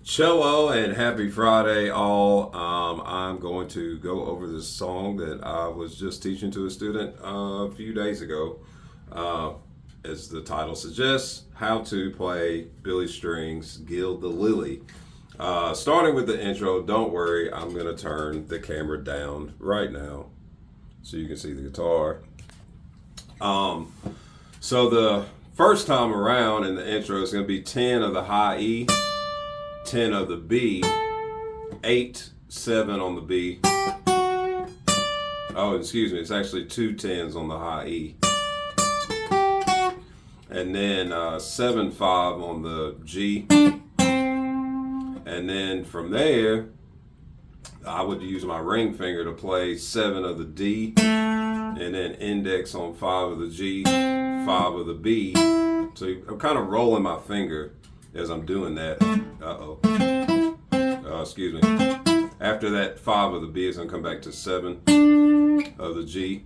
Cello and happy Friday, all. I'm going to go over this song that I was just teaching to a student a few days ago. As the title suggests, how to play Billy String's Gild the Lily. Starting with the intro, don't worry, I'm going to turn the camera down right now so you can see the guitar. So the first time around in the intro is going to be 10 of the high E, 10 of the B, 8, 7 on the B. Oh, excuse me, it's actually 2 10s on the high E. And then 7, 5 on the G. And then from there, I would use my ring finger to play 7 of the D, and then index on 5 of the G, 5 of the B. So I'm kind of rolling my finger as I'm doing that. Excuse me. After that 5 of the B is going to come back to 7 of the G.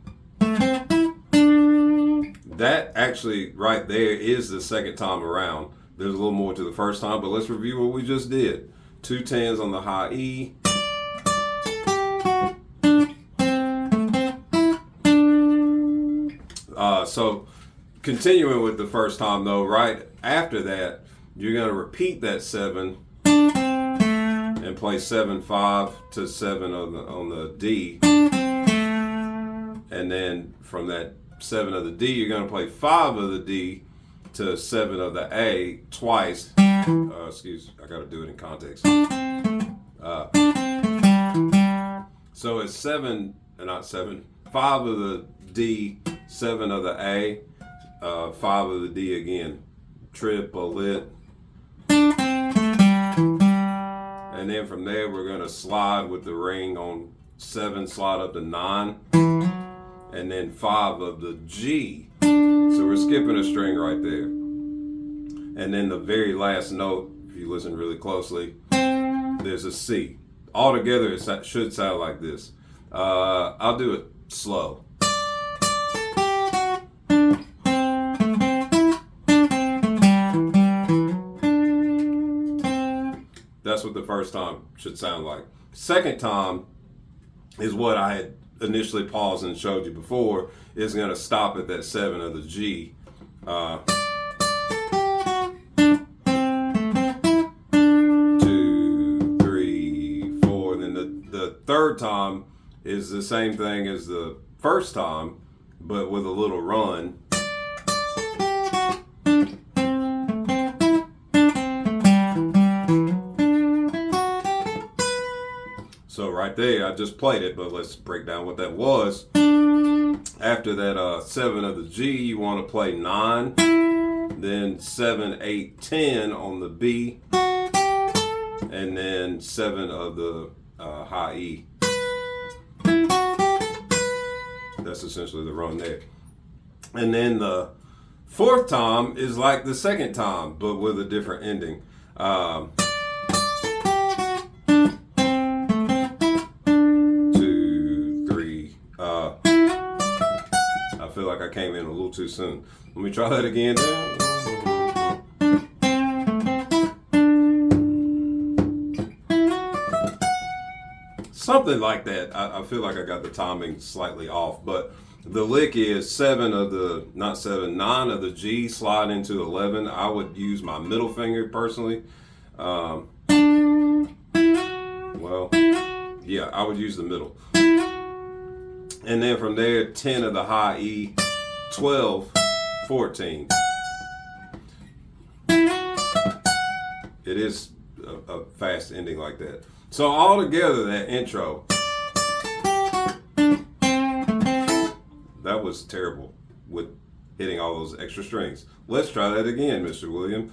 That actually right there is the second time around. There's a little more to the first time, but let's review what we just did. 2 10s on the high E. So continuing with the first time though, right after that, you're going to repeat that 7 and play 7 5 to 7 on the D, and then from that 7 of the D, you're going to play 5 of the D to 7 of the A twice. Excuse, I got to do it in context. So it's 5 of the D, 7 of the A, 5 of the D again, triplet. And then from there, we're going to slide with the ring on 7, slide up to 9, and then 5 of the G. So we're skipping a string right there. And then the very last note, if you listen really closely, there's a C. Altogether, it should sound like this. I'll do it slow. That's what the first time should sound like. Second time is what I had initially paused and showed you before. Is going to stop at that 7 of the G. 2, 3, 4. And then the third time is the same thing as the first time, but with a little run. So right there, I just played it, but let's break down what that was. After that 7 of the G, you want to play 9, then 7, 8, 10 on the B, and then 7 of the high E. That's essentially the run there. And then the fourth time is like the second time, but with a different ending. 2, 3. I feel like I came in a little too soon. Let me try that again. Something like that. I feel like I got the timing slightly off, but the lick is 9 of the G, slide into 11. I would use my middle finger personally. I would use the middle. And then from there, 10 of the high E, 12, 14. It is a fast ending like that. So all together, that intro, that was terrible with hitting all those extra strings. Let's try that again, Mr. William.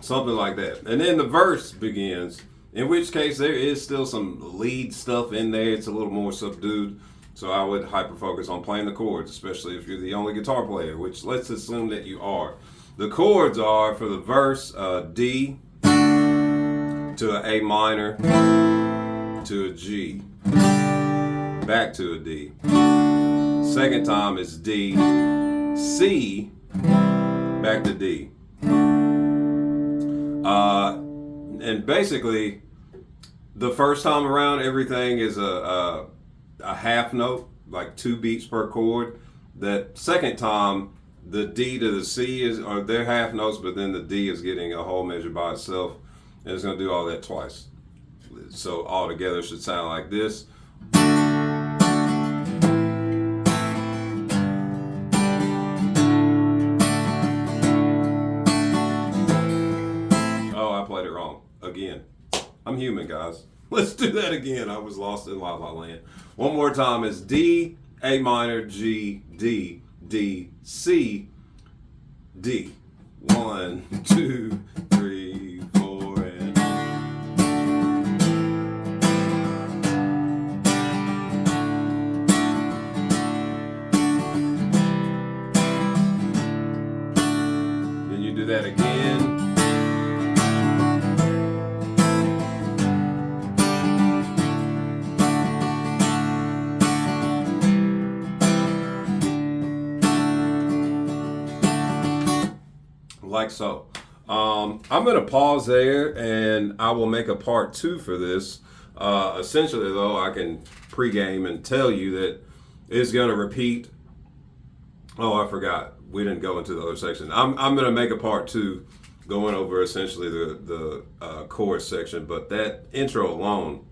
Something like that. And then the verse begins In which case, there is still some lead stuff in there. It's a little more subdued. So I would hyper focus on playing the chords, especially if you're the only guitar player, which let's assume that you are. The chords are for the verse D to an A minor to a G, back to a D. Second time is D, C, back to D. And basically, the first time around, everything is a half note, like 2 beats per chord. That second time, the D to the C are their half notes, but then the D is getting a whole measure by itself, and it's going to do all that twice. So all together should sound like this. Oh, I played it wrong again. I'm human, guys. Let's do that again. I was lost in La La Land. One more time is D, A minor, G, D, D, C, D. 1, 2, 3, 4, and then you do that again. Like so. I'm going to pause there, and I will make a part 2 for this. Essentially, though, I can pregame and tell you that it's going to repeat. Oh, I forgot. We didn't go into the other section. I'm going to make a part 2 going over essentially the chorus section, but that intro alone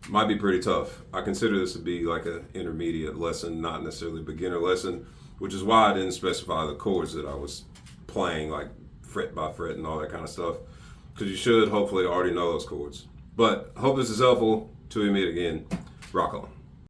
might be pretty tough. I consider this to be like an intermediate lesson, not necessarily a beginner lesson, which is why I didn't specify the chords that I was playing, like fret by fret and all that kind of stuff, because you should hopefully already know those chords. But hope this is helpful. Till we meet again, rock on.